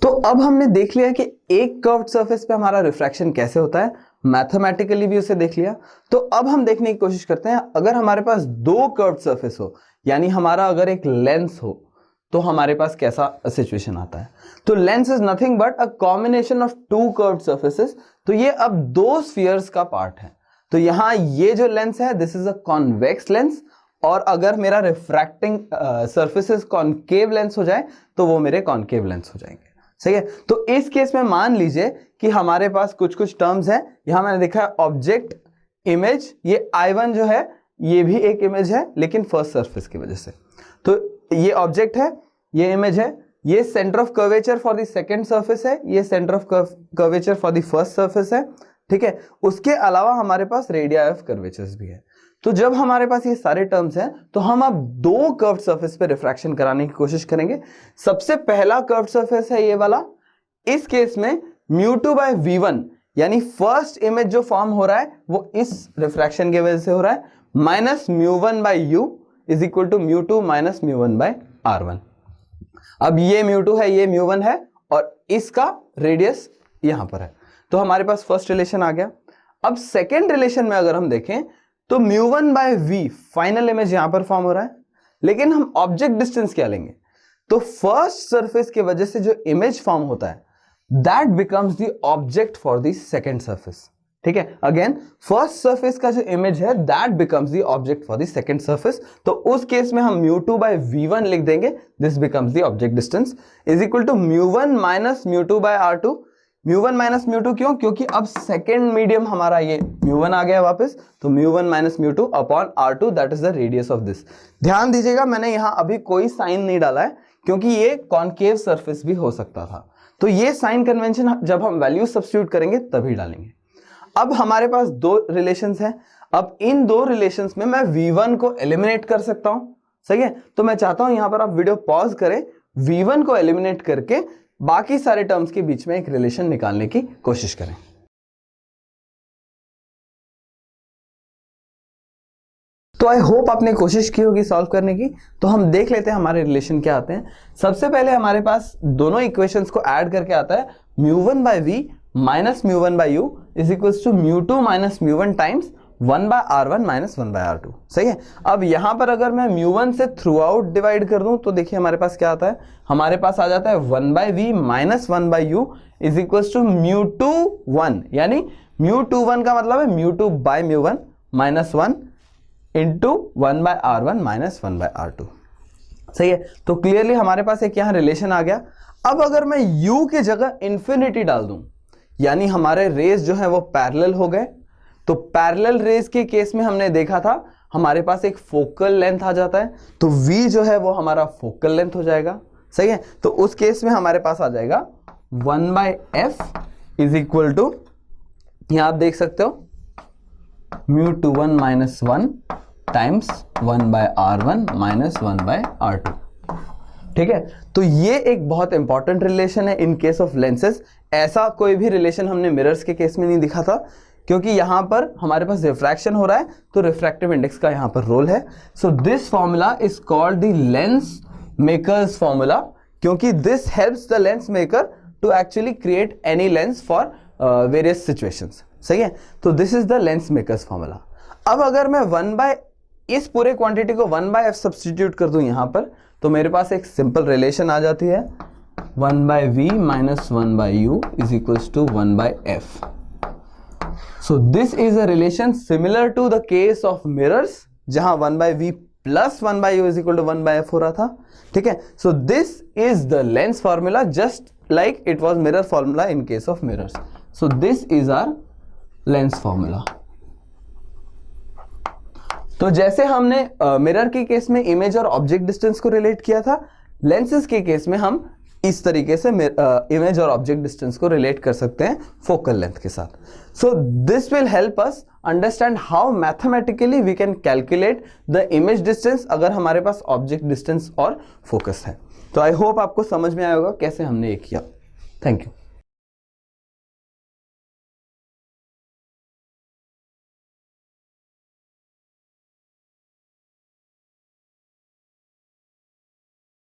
तो अब हमने देख लिया कि एक कर्व्ड सरफेस पे हमारा रिफ्रैक्शन कैसे होता है, मैथमेटिकली भी उसे देख लिया। तो अब हम देखने की कोशिश करते हैं, अगर हमारे पास दो कर्व्ड सरफेस हो, यानी हमारा अगर एक लेंस हो, तो हमारे पास कैसा सिचुएशन आता है। तो lens is nothing but a combination of two curved surfaces. तो ये अब दो स्फीयर्स का पार्ट है। तो यहां ये जो लेंस है this is a convex lens, और अगर मेरा रिफ्रैक्टिंग सरफेसेस कॉनकेव लेंस हो जाए तो वो मेरे कॉनकेव लेंस हो जाएंगे। सही है। तो इस केस में मान लीजिए कि हमारे पास कुछ कुछ टर्म्स हैं। यहां मैंने देखा है ऑब्जेक्ट, इमेज, ये I1 जो है ये भी एक इमेज है लेकिन फर्स्ट सरफेस की वजह से। तो ये ऑब्जेक्ट है, ये इमेज है, ये centre of curvature for the second surface है, ये centre of curvature for the first surface है। ठीक है। उसके अलावा हमारे पास रेडिया ऑफ कर्वेचर्स भी है। तो जब हमारे पास ये सारे टर्म्स हैं तो हम अब दो कर्व्ड सरफेस पे रिफ्रैक्शन कराने की कोशिश करेंगे। सबसे पहला कर्व्ड सरफेस है ये वाला। इस केस में μ2/v1 यानी फर्स्ट इमेज जो फॉर्म हो रहा है वो इस रिफ्रैक्शन की वजह से हो रहा है, minus μ1/u is equal to μ2 minus μ1/r1। अब ये μ2 है, ये μ1 है, और इसका रेडियस यहां पर है। तो हमारे पास फर्स्ट रिलेशन आ गया। अब सेकेंड रिलेशन में अगर हम देखें तो μ1/v फाइनल इमेज यहां पर फॉर्म हो रहा है, लेकिन हम ऑब्जेक्ट डिस्टेंस क्या लेंगे। तो फर्स्ट सरफेस की वजह से जो इमेज फॉर्म होता है that becomes the object for the second surface. ठीक है। अगेन फर्स्ट सरफेस का जो इमेज है that becomes the object for the second surface. तो उस केस में हम μ2/v1 लिख देंगे, this becomes the object distance is equal to μ1 minus μ2/r2। μ1 minus μ2 क्यों? क्योंकि अब सेकेंड मीडियम हमारा ये μ1 आ गया वापस, तो μ1 minus μ2 upon r2 that is the radius of this. ध्यान दीजिएगा मैंने यहां अभी कोई साइन नहीं डाला है क्योंकि ये कॉनकेव सरफेस भी हो सकता था। तो ये साइन कन्वेंशन जब हम वैल्यू सब्स्टिट्यूट करेंगे तभी डालेंगे। अब हमारे पास दो रिलेशंस हैं। अब इन दो रिलेशंस में मैं v1 को एलिमिनेट कर सकता हूं। सही है। तो मैं चाहता हूं यहां पर आप वीडियो पॉज करें, v1 को एलिमिनेट करके बाकी सारे टर्म्स के बीच में एक रिलेशन निकालने की कोशिश करें। तो आई होप आपने कोशिश की होगी सॉल्व करने की। तो हम देख लेते हैं हमारे रिलेशन क्या आते हैं। सबसे पहले हमारे पास दोनों इक्वेशंस को ऐड करके आता है μ1/v minus μ1/u is equal to μ2 minus μ1 times 1/r1 minus 1/r2। सही है। अब यहां पर अगर मैं μ1 से थ्रू आउट डिवाइड कर दूं तो देखिए हमारे पास क्या आता है, हमारे पास आ जाता है 1/v minus 1/u is equal to μ2/1 यानी μ2/1 का मतलब है μ2/μ1 minus 1 into 1/r1 minus 1/r2। सही है। तो क्लियरली हमारे पास एक यहां रिलेशन आ गया। अब अगर मैं u की जगह इंफिनिटी डाल दूं यानी हमारे रेज जो है वो पैरेलल हो गए। तो पैरेलल रेज के केस में हमने देखा था हमारे पास एक फोकल लेंथ आ जाता है, तो v जो है वो हमारा फोकल लेंथ हो जाएगा। सही है। तो उस केस में हमारे पास आ जाएगा 1/f इज इक्वल टू, यहां आप देख सकते हो μ2/1 minus 1 times 1/r1 minus 1/r2। ठीक है। तो ये एक बहुत इंपॉर्टेंट रिलेशन है इन केस ऑफ लेंसेज। ऐसा कोई भी रिलेशन हमने मिरर्स के केस में नहीं दिखा था, क्योंकि यहां पर हमारे पास रिफ्रैक्शन हो रहा है तो रिफ्रैक्टिव इंडेक्स का यहां पर रोल है। So this formula is called the lens makers formula, क्योंकि this helps the lens maker to actually create any lens for various situations. सही है। तो this is the lens makers formula. अब अगर मैं इस पूरे क्वांटिटी को 1/f सब्स्टिट्यूट कर दूं यहां पर, तो मेरे पास एक सिंपल रिलेशन आ जाती है 1/v minus 1/u is equals to 1/f। So this is a relation similar to the case of mirrors जहां 1/v plus 1/u is equal to 1/f हो रहा था। ठीक है। So this is the lens formula just like it was mirror formula in case of mirrors. So this is our lens formula. तो जैसे हमने mirror के केस में इमेज और ऑब्जेक्ट डिस्टेंस को रिलेट किया था, लेंसेज के केस में हम इस तरीके से इमेज और ऑब्जेक्ट डिस्टेंस को रिलेट कर सकते हैं फोकल लेंथ के साथ। So this will help us understand how mathematically we can calculate the image distance अगर हमारे पास ऑब्जेक्ट डिस्टेंस और फोकस है। तो आई होप आपको समझ में आया होगा कैसे हमने ये किया। Thank you.